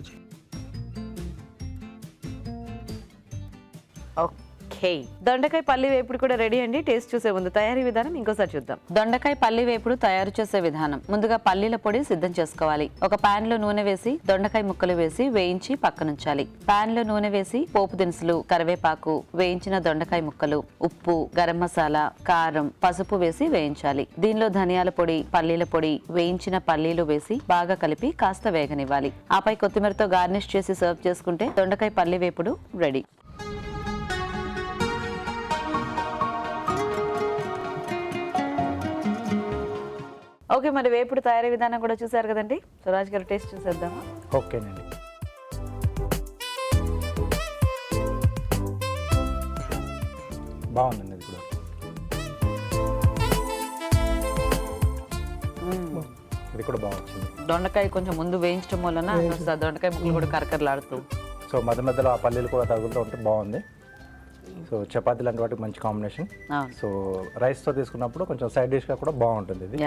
ఓకే. దొండకాయ పల్లి వేపుడు కూడా రెడీ అండి. టేస్ట్ చూసే ముందు తయారీ విధానం ఇంకోసారి చూద్దాం. దొండకాయ పల్లి వేపుడు తయారు చేసే విధానం. ముందుగా పల్లీల పొడి సిద్ధం చేసుకోవాలి. ఒక పాన్ లో నూనె వేసి దొండకాయ ముక్కలు వేసి వేయించి పక్కనుంచాలి. పాన్ లో నూనె వేసి పోపు దినుసులు, కరివేపాకు, వేయించిన దొండకాయ ముక్కలు, ఉప్పు, గరం మసాలా, కారం, పసుపు వేసి వేయించాలి. దీనిలో ధనియాల పొడి, పల్లీల పొడి, వేయించిన పల్లీలు వేసి బాగా కలిపి కాస్త వేగనివ్వాలి. ఆపై కొత్తిమీరతో గార్నిష్ చేసి సర్వ్ చేసుకుంటే దొండకాయ పల్లి వేపుడు రెడీ. ఓకే, మరి వేపుడు తయారీ విధానం కూడా చూసారు కదండి. సో రాజు గారు టేస్ట్ చూసేద్దామా? ఓకేనండి. బాగుందండి ఇది కూడా. ఇది కూడా బాగా వచ్చింది. దొండకాయ కొంచెం ముందు వేయించడం వలన దొండకాయ ముక్కలు కూడా కరకరలాడుతూ, సో మధ్య మధ్యలో ఆ పల్లీలు కూడా తగులుతూ ఉంటే బాగుంది. సో చపాతీ లాంటి వాటికి మంచి కాంబినేషన్. సో రైస్తో తీసుకున్నప్పుడు కొంచెం సైడ్ డిష్గా కూడా బాగుంటుంది ఇది.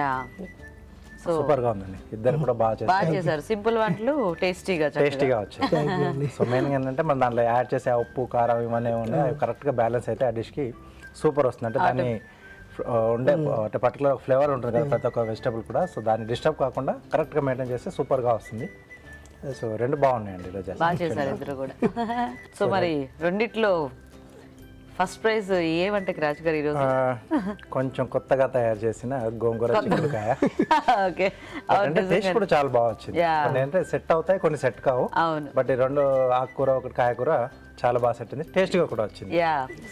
సూపర్గా ఉందండి. ఇద్దరు కూడా బాగా చేశారు. సింపుల్ వంటలు టేస్టీగా వచ్చాయి. సో మెయిన్గా ఏంటంటే మనం దాంట్లో యాడ్ చేసే ఉప్పు, కారం ఇవన్నీ ఉన్నాయి, అవి కరెక్ట్గా బ్యాలెన్స్ అయితే ఆ డిష్కి సూపర్ వస్తుంది. అంటే దాన్ని ఉండే అంటే పర్టికులర్ ఫ్లేవర్ ఉంటుంది కదా ప్రతి ఒక్క వెజిటబుల్ కూడా. సో దాన్ని డిస్టర్బ్ కాకుండా కరెక్ట్గా మెయింటైన్ చేస్తే సూపర్గా వస్తుంది. సో రెండు బాగున్నాయండి ఈరోజు. బాగా చేశారు ఇద్దరు కూడా. సో మరి రెండిట్లో ఫస్ట్ ప్రైజ్ ఏ వంటకి రాజు గారు ఈరోజు? కొంచెం కొత్తగా తయారు చేసిన గోంగూర చిక్కుడుకాయ. ఓకే, అంటే టేస్ట్ కూడా చాలా బాగా వచ్చింది. కొన్ని అంటే సెట్ అవుతాయి, కొన్ని సెట్ కావు. అవును, బట్ ఈ రెండు ఆకుకూర ఒకటి కాయకూర చాలా బాగా సెట్ అయింది, టేస్ట్ గా కూడా వచ్చింది.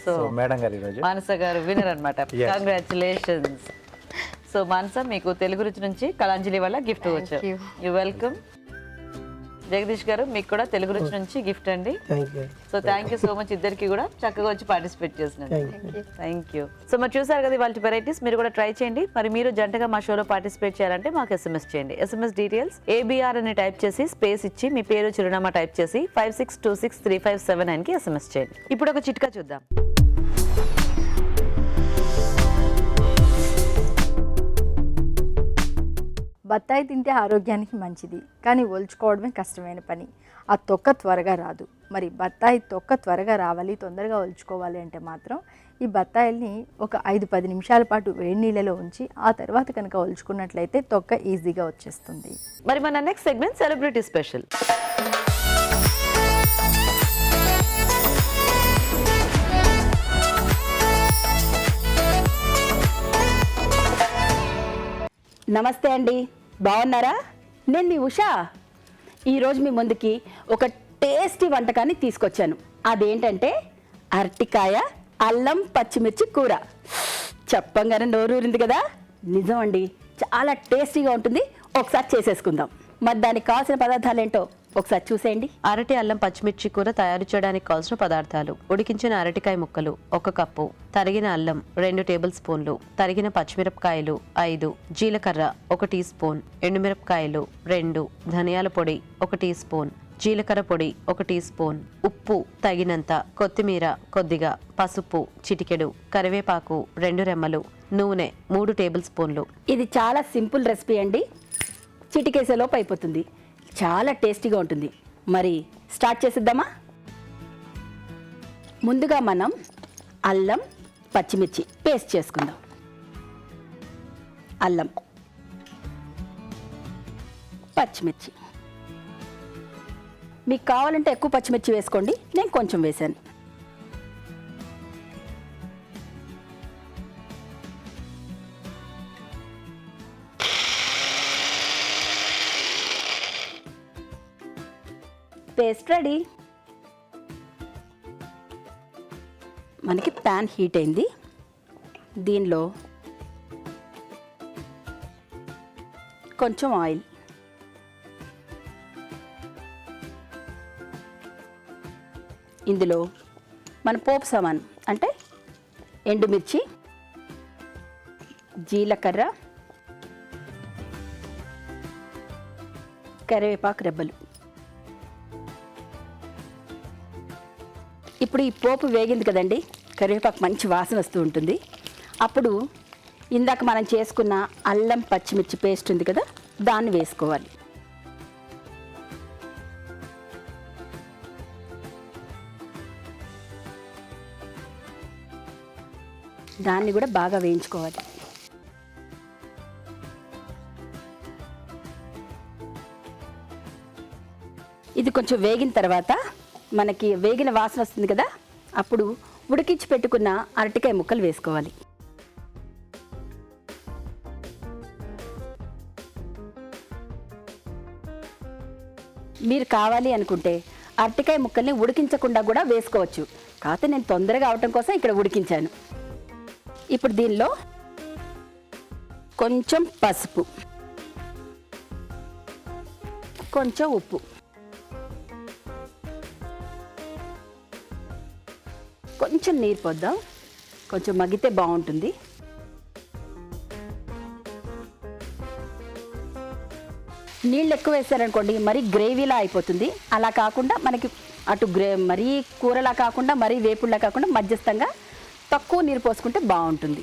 సో మేడం గారు ఈరోజు మానస గారు విన్నర్ అన్నమాట. కంగ్రాచులేషన్స్. సో మానస, మీకు తెలుగు రుచి నుంచి కళాంజలి వల్ల గిఫ్ట్ వచ్చారు. You welcome. జగదీష్ గారు, మీకు కూడా తెలుగు రుచి నుంచి గిఫ్ట్ అండి. So thank you so much ఇద్దరికి కూడా చక్కగా వచ్చి పార్టిసిపేట్ చేసినందుకు. Thank you. సో మరి చూసారు కదా వాళ్ళ వెరైటీస్, మీరు కూడా ట్రై చేయండి. మరి మీరు జంటగా మా షోలో పార్టిసిపేట్ చేయాలంటే మాకు SMS చేయండి. SMS డీటెయిల్స్ ABR అని టైప్ చేసి స్పేస్ ఇచ్చి మీ పేరు, చిరునామా టైప్ చేసి 56263579 కి SMS చేయండి. ఇప్పుడు ఒక చిట్కా చూద్దాం. బత్తాయి తింటే ఆరోగ్యానికి మంచిది, కానీ ఒలుచుకోవడమే కష్టమైన పని. ఆ తొక్క త్వరగా రాదు. మరి బత్తాయి తొక్క త్వరగా రావాలి, తొందరగా ఒలుచుకోవాలి అంటే మాత్రం ఈ బత్తాయిల్ని ఒక 5-10 నిమిషాల పాటు వేడి నీళ్ళలో ఉంచి ఆ తర్వాత కనుక ఒలుచుకున్నట్లయితే తొక్క ఈజీగా వచ్చేస్తుంది. మరి మన నెక్స్ట్ సెగ్మెంట్ సెలబ్రిటీ స్పెషల్. నమస్తే అండి, బాగున్నారా? నేను మీ ఉషా. ఈరోజు మీ ముందుకి ఒక టేస్టీ వంటకాన్ని తీసుకొచ్చాను. అదేంటంటే అరటికాయ అల్లం పచ్చిమిర్చి కూర. చెప్పంగానే నోరూరింది కదా? నిజం అండి, చాలా టేస్టీగా ఉంటుంది. ఒకసారి చేసేసుకుందాం. మరి దానికి కావాల్సిన పదార్థాలు ఏంటో ఒకసారి చూసేయండి. అరటి అల్లం పచ్చిమిర్చి కూర తయారు చేయడానికి కావాల్సిన పదార్థాలు: ఉడికించిన అరటికాయ ముక్కలు 1 కప్పు, తరిగిన అల్లం 2 టేబుల్ స్పూన్లు, తరిగిన పచ్చిమిరపకాయలు 5, జీలకర్ర 1 టీ స్పూన్, ఎండుమిరపకాయలు 2, ధనియాల పొడి 1 టీ స్పూన్, జీలకర్ర పొడి 1 టీ స్పూన్, ఉప్పు తగినంత, కొత్తిమీర కొద్దిగా, పసుపు చిటికెడు, కరివేపాకు 2 రెమ్మలు, నూనె 3 టేబుల్ స్పూన్లు. ఇది చాలా సింపుల్ రెసిపీ అండి, చిటికేసేలోపు అయిపోతుంది. చాలా టేస్టీగా ఉంటుంది. మరి స్టార్ట్ చేసిద్దామా? ముందుగా మనం అల్లం పచ్చిమిర్చి పేస్ట్ చేసుకుందాం. అల్లం పచ్చిమిర్చి, మీకు కావాలంటే ఎక్కువ పచ్చిమిర్చి వేసుకోండి, నేను కొంచెం వేశాను. Paste ready. మనకి ప్యాన్ హీట్ అయింది. దీనిలో కొంచెం ఆయిల్, ఇందులో మన పోపు సామాను అంటే ఎండుమిర్చి, జీలకర్ర, కరివేపాకు రెబ్బలు. ఇప్పుడు ఈ పోపు వేగింది కదండి, కరివేపాకు మంచి వాసన వస్తూ ఉంటుంది. అప్పుడు ఇందాక మనం చేసుకున్న అల్లం పచ్చిమిర్చి పేస్ట్ ఉంది కదా, దాన్ని వేసుకోవాలి. దాన్ని కూడా బాగా వేయించుకోవాలి. ఇది కొంచెం వేగిన తర్వాత మనకి వేగిన వాసన వస్తుంది కదా, అప్పుడు ఉడికించి పెట్టుకున్న అరటికాయ ముక్కలు వేసుకోవాలి. మీరు కావాలి అనుకుంటే అరటికాయ ముక్కల్ని ఉడికించకుండా కూడా వేసుకోవచ్చు. కాకపోతే నేను తొందరగా అవటం కోసం ఇక్కడ ఉడికించాను. ఇప్పుడు దీనిలో కొంచెం పసుపు, కొంచెం ఉప్పు, కొంచెం నీరు పోద్దాం, కొంచెం మగ్గితే బాగుంటుంది. నీళ్ళు ఎక్కువ వేసారనుకోండి మరీ గ్రేవీలా అయిపోతుంది. అలా కాకుండా మనకి అటు మరీ కూరలా కాకుండా మరీ వేపుడులా కాకుండా మధ్యస్థంగా తక్కువ నీరు పోసుకుంటే బాగుంటుంది.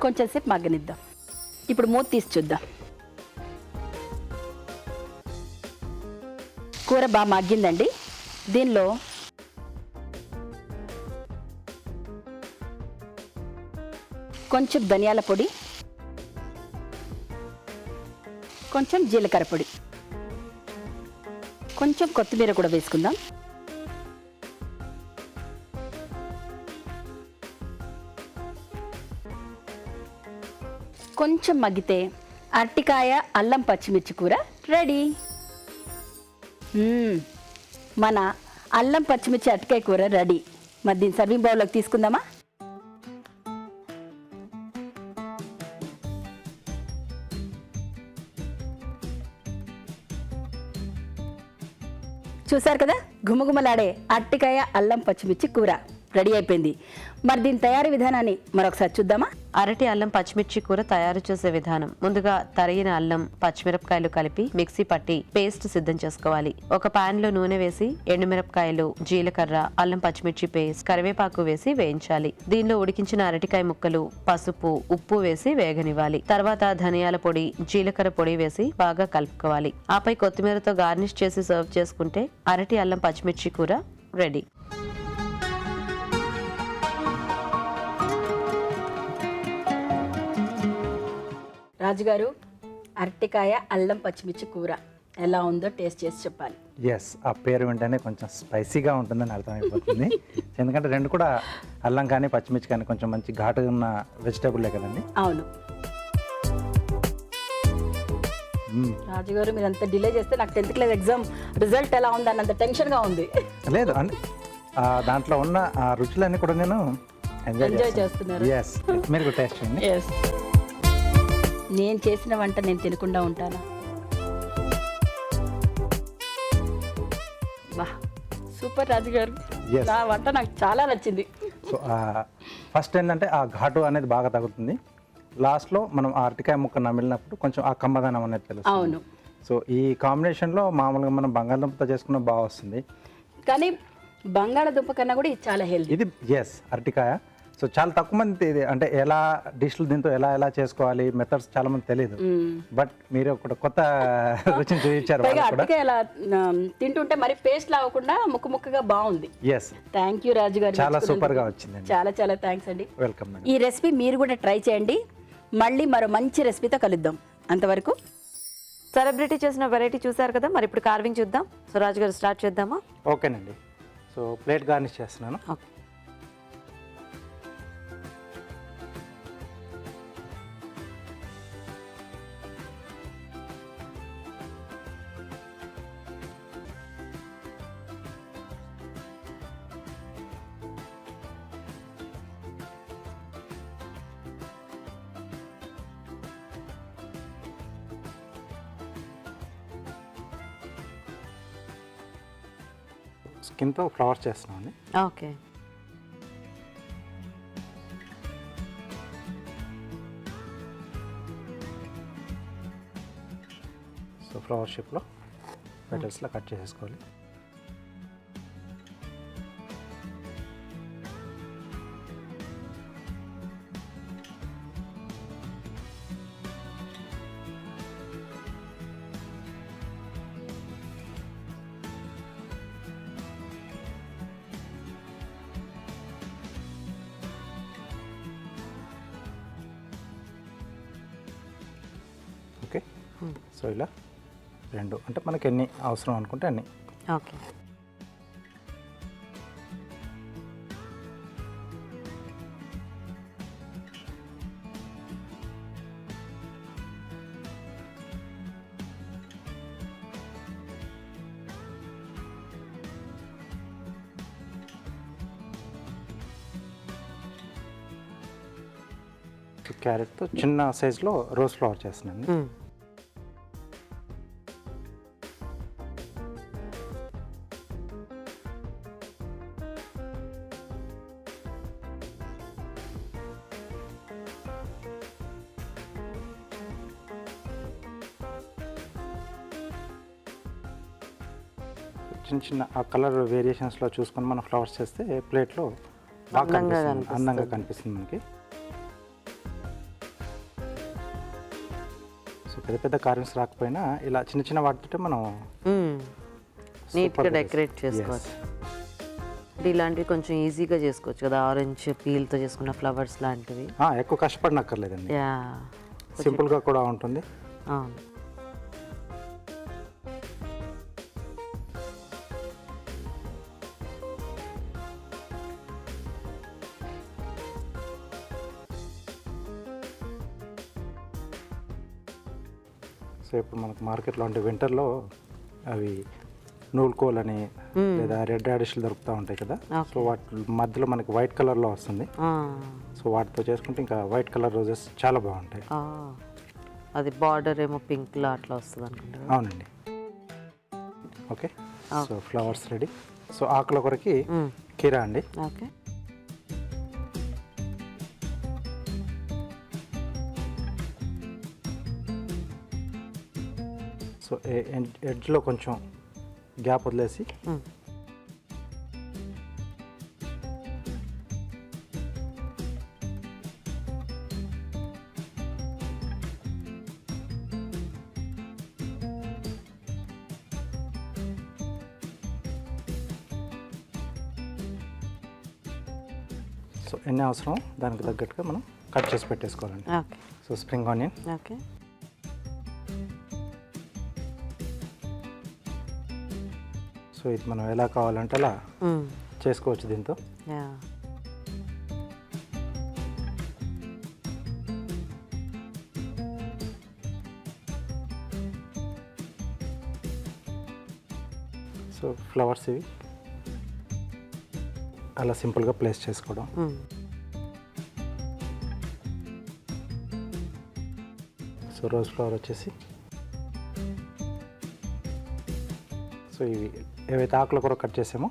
కొంచెం సేపు మగ్గనిద్దాం. ఇప్పుడు మూత తీసి చూద్దాం. కూర బాగా మగ్గిందండి. దీనిలో కొంచెం ధనియాల పొడి, కొంచెం జీలకర్ర పొడి, కొంచెం కొత్తిమీర కూడా వేసుకుందాం. కొంచెం మగ్గితే అరటికాయ అల్లం పచ్చిమిర్చి కూర రెడీ. మన అల్లం పచ్చిమిర్చి అరటికాయ కూర రెడీ. మరి దీన్ని సర్వింగ్ బౌల్లోకి తీసుకుందామా? చూసారు కదా, గుమగుమలాడే అరటికాయ అల్లం పచ్చిమిర్చి కూర. రెడీ అయిపోయింది. మరి దీని తయారీ విధానాన్ని మరొకసారి చూద్దామా? అరటి అల్లం పచ్చిమిర్చి కూర తయారు చేసే విధానం. ముందుగా తరిగిన అల్లం పచ్చిమిరపకాయలు కలిపి మిక్సీ పట్టి పేస్ట్ సిద్ధం చేసుకోవాలి. ఒక పాన్ లో నూనె వేసి ఎండుమిరపకాయలు, జీలకర్ర, అల్లం పచ్చిమిర్చి పేస్ట్, కరివేపాకు వేసి వేయించాలి. దీనిలో ఉడికించిన అరటికాయ ముక్కలు, పసుపు, ఉప్పు వేసి వేగనివ్వాలి. తర్వాత ధనియాల పొడి, జీలకర్ర పొడి వేసి బాగా కలుపుకోవాలి. ఆపై కొత్తిమీరతో గార్నిష్ చేసి సర్వ్ చేసుకుంటే అరటి అల్లం పచ్చిమిర్చి కూర రెడీ. రాజుగారు, అరటికాయ అల్లం పచ్చిమిర్చి కూర ఎలా ఉందో టేస్ట్ చేసి చెప్పాలి. ఎస్, ఆ పేరు వెంటనే కొంచెం స్పైసీగా ఉంటుందని అర్థమైపోతుంది. ఎందుకంటే రెండు కూడా అల్లం కానీ పచ్చిమిర్చి కానీ కొంచెం మంచి ఘాటుగా ఉన్న వెజిటేబుల్లే కదండి. అవును. రాజుగారు, మీరు అంత డిలే చేస్తే నాకు 10th క్లాస్ ఎగ్జామ్ రిజల్ట్ ఎలా ఉంది అన్నంత టెన్షన్గా ఉంది. లేదు అంటే దాంట్లో ఉన్న ఆ రుచులన్నీ కూడా నేను ఎంజాయ్ చేస్తున్నారు. ఎస్, మీరు కూడా టేస్ట్ చేయండి. ఎస్. నేను చేసిన వంట నేను తినకుండా ఉంటానా? బా, సూపర్ రాజుగారు, Yes. నా వంట నాకు చాలా నచ్చింది. సో ఫస్ట్ ఏంటంటే ఆ ఘాటు అనేది బాగా తగ్గుతుంది. లాస్ట్లో మనం ఆ అరటికాయ ముక్క నమిలినప్పుడు కొంచెం ఆ కమ్మదనం అనేది తెలుస్తుంది. అవును. సో ఈ కాంబినేషన్లో మామూలుగా మనం బంగాళదుంపతో చేసుకున్న బాగా వస్తుంది. కానీ బంగాళదుంప కన్నా కూడా ఇది చాలా హెల్తీ. ఇది ఎస్ అరటికాయ. సో చాలా తక్కువ మంది ఇది అంటే ఎలా డిష్లు దీంతో ఎలా చేసుకోవాలి మెథడ్స్ చాలా మంది తెలియదు. బట్ మీరు ఒక కొత్త రుచిని చూపించారు. పైగా అరటికాయ ఇలా తింటుంటే మరి పేస్ట్ లాగకుండా ముక్కగా బాగుంది. ఎస్, థ్యాంక్ యూ రాజు గారు, చాలా సూపర్ గా వచ్చింది. చాలా చాలా థ్యాంక్స్ అండి. Welcome madam. ఈ రెసిపీ మీరు కూడా ట్రై చేయండి. మళ్ళీ మరో మంచి రెసిపీతో కలుద్దాం. అంతవరకు సెలబ్రిటీ చేసిన వెరైటీ చూసారు కదా, మరి ఇప్పుడు కార్వింగ్ చూద్దాం. సో రాజు గారు స్టార్ట్ చేద్దామా? ఓకేనండి. సో ప్లేట్ గార్నిష్ చేస్తున్నాను. ఓకే. స్కిన్తో ఫ్లవర్స్ చేస్తున్నామండి. ఓకే. సో ఫ్లవర్ షేప్లో పెటల్స్లో కట్ చేసేసుకోవాలి. ఓకే. సో ఇలా రెండు అంటే మనకి ఎన్ని అవసరం అనుకుంటే అన్ని. ఓకే. క్యారెట్తో చిన్న సైజులో రోజ్ ఫ్లవర్ చేస్తున్నాను. చిన్న ఆ కలర్ వేరియేషన్స్లో చూసుకొని మనం ఫ్లవర్స్ చేస్తే ప్లేట్లో బాగా అందంగా కనిపిస్తుంది మనకి. సో పెద్ద కార్వింగ్స్ రాకపోయినా ఇలా చిన్న వాటితో మనం నీట్గా డెకరేట్ చేసుకోవచ్చు. ఇలాంటివి కొంచెం ఈజీగా చేసుకోవచ్చు కదా, ఆరెంజ్ పీల్తో చేసుకున్న ఫ్లవర్స్ లాంటివి. ఎక్కువ కష్టపడనక్కర్లేదండి, యా, సింపుల్గా కూడా ఉంటుంది. అవును. సో ఇప్పుడు మనకు మార్కెట్లో అంటే వింటర్లో అవి నూలుకోల్ అని లేదా రెడ్ రాడిష్లు దొరుకుతూ ఉంటాయి కదా. సో వాటి మధ్యలో మనకి వైట్ కలర్లో వస్తుంది. సో వాటితో చేసుకుంటే ఇంకా వైట్ కలర్ రోజెస్ చాలా బాగుంటాయి. అది బార్డర్ ఏమో పింక్లో అట్లా వస్తుంది అనుకుంటా. అవునండి. Okay. So flowers ready. So ఆకుల కొరకి కీరా అండి. ఓకే. సో ఎడ్జ్లో కొంచెం గ్యాప్ వదిలేసి సో ఎన్ని అవసరం దానికి తగ్గట్టుగా మనం కట్ చేసి పెట్టేసుకోవాలండి. Okay so spring onion, okay so ఇది మనం ఎలా కావాలంటే అలా చేసుకోవచ్చు దీంతో. యా సో ఫ్లవర్స్ ఇవి అలా సింపుల్గా ప్లేస్ చేసుకోవడం. సో రోజ్ ఫ్లవర్ వచ్చేసి సో ఇవి ఏవైతే ఆకులు కూడా కట్ చేసామో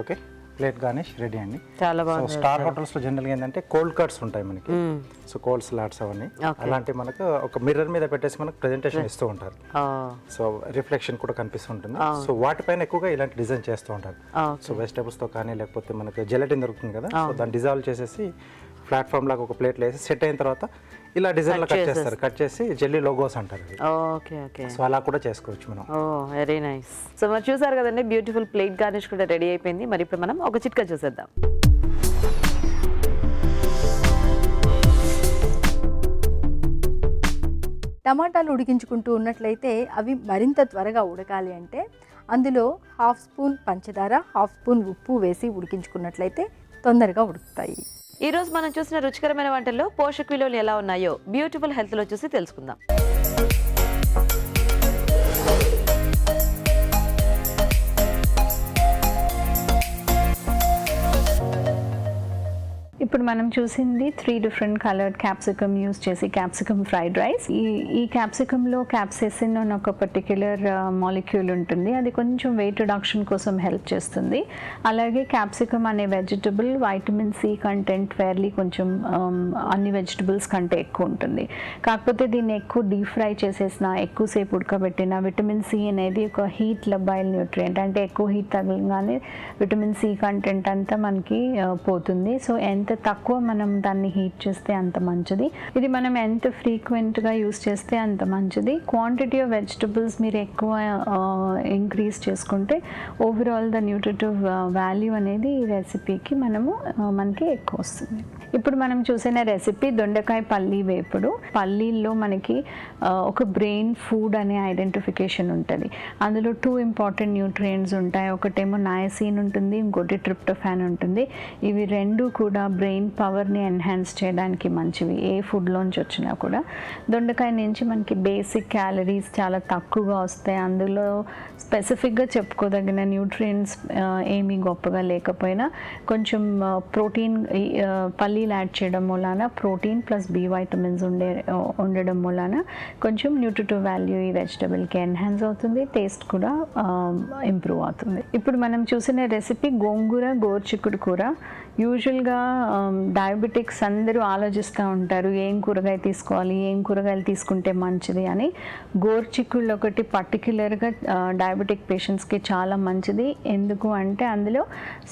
ఓకే ప్లేట్ గార్నిష్ రెడీ అండి. చాలా సో బాగుంది. స్టార్ హోటల్స్లో జనరల్గా ఏంటంటే కోల్డ్ కట్స్ ఉంటాయి మనకి. సో కోల్డ్ స్లాట్స్ అవన్నీ అలాంటి మనకు ఒక మిర్రర్ మీద పెట్టేసి మనకు ప్రెజెంటేషన్ ఇస్తూ ఉంటారు. సో రిఫ్లెక్షన్ కూడా కనిపిస్తుంటుంది. సో వాటిపైన ఎక్కువగా ఇలాంటి డిజైన్ చేస్తూ ఉంటారు. సో వెజిటేబుల్స్తో కానీ లేకపోతే మనకు జెలటిన్ దొరుకుతుంది కదా, సో దాన్ని డిజాల్వ్ చేసేసి ప్లాట్ఫామ్ లాగా ఒక ప్లేట్లో వేసి సెట్ అయిన తర్వాత ఇలా డిజైన్లో కట్ చేస్తారు. కట్ చేసి జెల్లీ లోగోస్ అంటారు. ఓకే ఓకే సో అలా కూడా చేసుకోవచ్చు మనం. ఓ వెరీ నైస్. సో మరి చూసారు కదండి, బ్యూటిఫుల్ ప్లేట్ గార్నిష్ కూడా రెడీ అయిపోయింది. మరి ఇప్పుడు మనం ఒక చిట్కా చూసేద్దాం. టమాటాలు ఉడికించుకుంటూ ఉన్నట్లయితే అవి మరింత త్వరగా ఉడకాలి అంటే అందులో 1/2 స్పూన్ పంచదార, 1/2 స్పూన్ ఉప్పు వేసి ఉడికించుకున్నట్లయితే తొందరగా ఉడుకుతాయి. ఈ రోజు మనం చూసిన రుచికరమైన వంటల్లో పోషక విలువలు ఎలా ఉన్నాయో బ్యూటిఫుల్ హెల్త్లో చూసి తెలుసుకుందాం. ఇప్పుడు మనం చూసింది 3 డిఫరెంట్ కలర్డ్ క్యాప్సికమ్ యూస్ చేసి క్యాప్సికమ్ ఫ్రైడ్ రైస్. ఈ క్యాప్సికంలో క్యాప్సైసిన్ అని ఒక పర్టిక్యులర్ మాలిక్యూల్ ఉంటుంది, అది కొంచెం వెయిట్ రిడక్షన్ కోసం హెల్ప్ చేస్తుంది. అలాగే క్యాప్సికమ్ అనే vegetable vitamin C content fairly కొంచెం అన్ని వెజిటబుల్స్ కంటే ఎక్కువ ఉంటుంది. కాకపోతే దీన్ని ఎక్కువ డీప్ ఫ్రై చేసేసిన, ఎక్కువసేపు ఉడకబెట్టిన విటమిన్ సి అనేది ఒక హీట్ లబైల్ న్యూట్రియంట్, అంటే ఎక్కువ హీట్ తగలగానే విటమిన్ సి కంటెంట్ అంతా మనకి పోతుంది. సో ఎంత తక్కువ మనం దాన్ని హీట్ చేస్తే అంత మంచిది. ఇది మనం ఎంత ఫ్రీక్వెంట్గా యూస్ చేస్తే అంత మంచిది. క్వాంటిటీ ఆఫ్ వెజిటబుల్స్ మీరు ఎక్కువ ఇంక్రీజ్ చేసుకుంటే ఓవరాల్ ద న్యూట్రిటివ్ వాల్యూ అనేది ఈ రెసిపీకి మనకి ఎక్కువ వస్తుంది. ఇప్పుడు మనం చూసిన రెసిపీ దొండకాయ పల్లీ వేపుడు. పల్లీల్లో మనకి ఒక బ్రెయిన్ ఫుడ్ అనే ఐడెంటిఫికేషన్ ఉంటుంది. అందులో 2 ఇంపార్టెంట్ న్యూట్రియంట్స్ ఉంటాయి. ఒకటేమో నయసిన్ ఉంటుంది, ఇంకోటి ట్రిప్టోఫాన్ ఉంటుంది. ఇవి రెండు కూడా బ్రెయిన్ పవర్ని ఎన్హాన్స్ చేయడానికి మంచివి, ఏ ఫుడ్లోంచి వచ్చినా కూడా. దొండకాయ నుంచి మనకి బేసిక్ క్యాలరీస్ చాలా తక్కువగా వస్తాయి. అందులో స్పెసిఫిక్గా చెప్పుకోదగిన న్యూట్రియంట్స్ ఏమీ గొప్పగా లేకపోయినా కొంచెం ప్రోటీన్ పల్లీలు యాడ్ చేయడం వలన ప్రోటీన్ ప్లస్ బి వైటమిన్స్ ఉండడం వలన కొంచెం న్యూట్రిటివ్ వాల్యూ ఈ వెజిటబుల్కి ఎన్హాన్స్ అవుతుంది, టేస్ట్ కూడా ఇంప్రూవ్ అవుతుంది. ఇప్పుడు మనం చూసిన రెసిపీ గోంగూర గోరుచిక్కుడు కూర. యూజువల్గా డయాబెటిక్స్ అందరూ ఆలోచిస్తూ ఉంటారు ఏం కూరగాయ తీసుకోవాలి, ఏం కూరగాయలు తీసుకుంటే మంచిది అని. గోరుచిక్కుళ్ళు ఒకటి పర్టిక్యులర్గా డయాబెటిక్ పేషెంట్స్కి చాలా మంచిది. ఎందుకు అంటే అందులో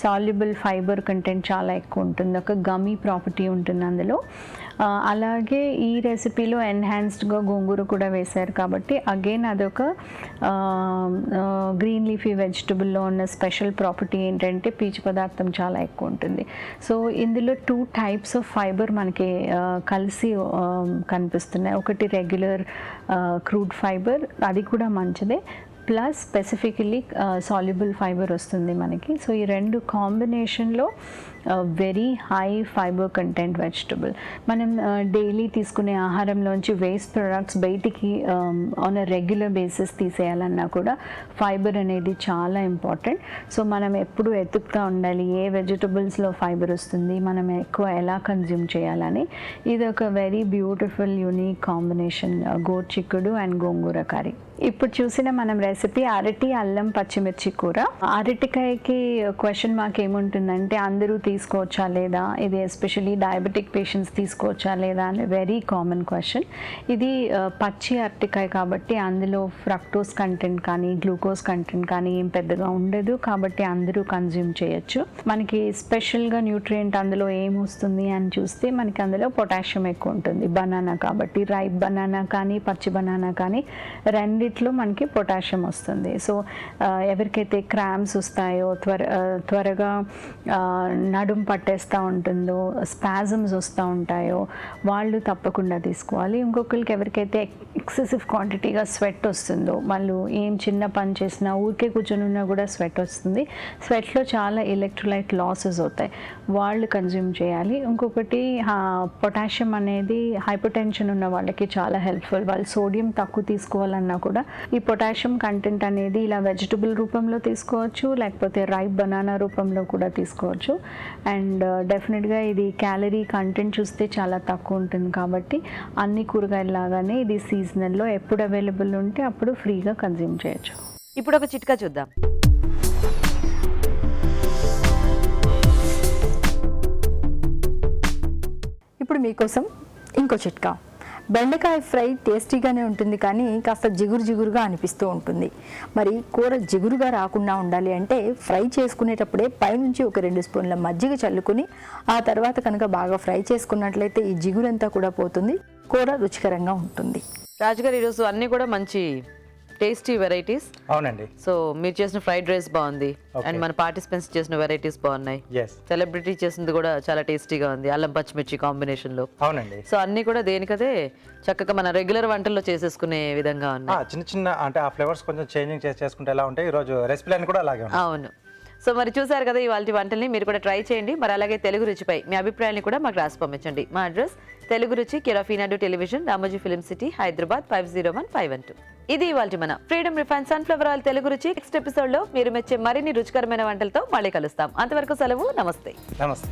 సాల్యుబుల్ ఫైబర్ కంటెంట్ చాలా ఎక్కువ ఉంటుంది, ఒక గమీ ప్రాపర్టీ ఉంటుంది అందులో. అలాగే ఈ రెసిపీలో ఎన్హాన్స్డ్గా గోంగూర కూడా వేశారు కాబట్టి అగైన్ అదొక గ్రీన్ లీఫీ వెజిటబుల్లో ఉన్న స్పెషల్ ప్రాపర్టీ ఏంటంటే పీచు పదార్థం చాలా ఎక్కువ ఉంటుంది. సో ఇందులో 2 టైప్స్ ఆఫ్ ఫైబర్ మనకి కలిసి కనిపిస్తున్నాయి. ఒకటి రెగ్యులర్ క్రూడ్ ఫైబర్, అది కూడా మంచిదే. ప్లస్ స్పెసిఫికలీ సాల్యుబుల్ ఫైబర్ వస్తుంది మనకి. సో ఈ రెండు కాంబినేషన్లో very high fibre content vegetable. మనం డైలీ తీసుకునే ఆహారంలోంచి వేస్ట్ ప్రొడక్ట్స్ బయటికి ఆన్ అ రెగ్యులర్ బేసిస్ తీసేయాలన్నా కూడా ఫైబర్ అనేది చాలా ఇంపార్టెంట్. సో మనం ఎప్పుడు ఎతుకుతూ ఉండాలి ఏ వెజిటబుల్స్లో ఫైబర్ వస్తుంది, మనం ఎక్కువ ఎలా కన్జ్యూమ్ చేయాలని. ఇది ఒక వెరీ బ్యూటిఫుల్ యూనిక్ కాంబినేషన్ గోరుచిక్కుడు అండ్ గోంగూర కర్రీ. ఇప్పుడు చూసిన మనం రెసిపీ అరటి అల్లం పచ్చిమిర్చి కూర. అరటికాయకి క్వశ్చన్ మార్క్ ఏముంటుందంటే అందరూ తీసుకోవచ్చా లేదా, ఇది ఎస్పెషలీ డయాబెటిక్ పేషెంట్స్ తీసుకోవచ్చా లేదా అని వెరీ కామన్ క్వశ్చన్. ఇది పచ్చి అరటికాయ కాబట్టి అందులో ఫ్రక్టోస్ కంటెంట్ కానీ గ్లూకోజ్ కంటెంట్ కానీ ఏం పెద్దగా ఉండదు, కాబట్టి అందరూ కన్జ్యూమ్ చేయొచ్చు. మనకి స్పెషల్గా న్యూట్రియంట్ అందులో ఏమొస్తుంది అని చూస్తే మనకి అందులో పొటాషియం ఎక్కువ ఉంటుంది. బనానా కాబట్టి రైప్ బనానా కానీ పచ్చి బనానా కానీ రెండిట్లో మనకి పొటాషియం వస్తుంది. సో ఎవరికైతే క్రామ్స్ వస్తాయో, త్వరగా నడుము పట్టేస్తూ ఉంటుందో, స్పాజమ్స్ వస్తూ ఉంటాయో వాళ్ళు తప్పకుండా తీసుకోవాలి. ఇంకొకరికి ఎవరికైతే ఎక్సెసివ్ క్వాంటిటీగా స్వెట్ వస్తుందో, వాళ్ళు ఏం చిన్న పని చేసినా ఊరికే కూర్చొని ఉన్నా కూడా స్వెట్ వస్తుంది, స్వెట్లో చాలా ఎలక్ట్రోలైట్ లాసెస్ అవుతాయి, వాళ్ళు కన్జ్యూమ్ చేయాలి. ఇంకొకటి పొటాషియం అనేది హైపర్టెన్షన్ ఉన్న వాళ్ళకి చాలా హెల్ప్ఫుల్. వాళ్ళు సోడియం తక్కువ తీసుకోవాలన్నా కూడా ఈ పొటాషియం కంటెంట్ అనేది ఇలా వెజిటబుల్ రూపంలో తీసుకోవచ్చు, లేకపోతే రైప్ బనానా రూపంలో కూడా తీసుకోవచ్చు. అండ్ డెఫినెట్గా ఇది క్యాలరీ కంటెంట్ చూస్తే చాలా తక్కువ ఉంటుంది కాబట్టి అన్ని కూరగాయలలాగానే ఇది సీజనల్లో ఎప్పుడు అవైలబుల్ ఉంటే అప్పుడు ఫ్రీగా కన్జ్యూమ్ చేయొచ్చు. ఇప్పుడు ఒక చిట్కా చూద్దాం. ఇప్పుడు మీకోసం ఇంకో చిట్కా. బెండకాయ ఫ్రై టేస్టీగానే ఉంటుంది కానీ కాస్త జిగురు జిగురుగా అనిపిస్తూ ఉంటుంది. మరి కూర జిగురుగా రాకుండా ఉండాలి అంటే ఫ్రై చేసుకునేటప్పుడే పైనుంచి ఒక 2 స్పూన్ల మజ్జిగ చల్లుకుని ఆ తర్వాత కనుక బాగా ఫ్రై చేసుకున్నట్లయితే ఈ జిగురంతా కూడా పోతుంది, కూర రుచికరంగా ఉంటుంది. రాజుగారు ఈరోజు అన్నీ కూడా మంచి టేస్టీ వెరైటీస్. అవునండి. సో మీరు చేసిన ఫ్రైడ్ రైస్ బాగుంది అండ్ మన పార్టిసిపెంట్స్ చేసిన వెరైటీస్ బాగున్నాయి. సెలబ్రిటీ చేసింది కూడా చాలా టేస్టీగా ఉంది, అల్లం పచ్చిమిర్చి కాంబినేషన్ లో. అవునండి. సో అన్ని కూడా దేనికదే చక్కగా మన రెగ్యులర్ వంటల్లో చేసేసుకునే విధంగా ఉన్నాయి. చిన్న చిన్న అంటే ఆ ఫ్లేవర్స్ కొంచెం చేంజింగ్ చేసుకుంటే ఎలా ఉంటాయి, ఈ రోజు రెసిపీలన్నీ కూడా అలాగే ఉన్నాయి. అవును. సో మరి చూసారు కదా ఇవాళ వంటల్ని, మీరు కూడా ట్రై చేయండి. మరి అలాగే తెలుగు రుచిపై మీ అభిప్రాయాన్ని కూడా మాకు రాసి పంపించండి. మా address Telugu Ruchi, care of Eenadu television, Ramoji film city, Hyderabad 501512. ఇది ఇవాళ మన freedom refine sunflower oil Telugu Ruchi. Next episode లో మీరు మెచ్చే మరిన్ని రుచికరమైన వంటలతో మళ్ళీ కలుస్తాం. అంతవరకు సెలవు. నమస్తే. నమస్తే.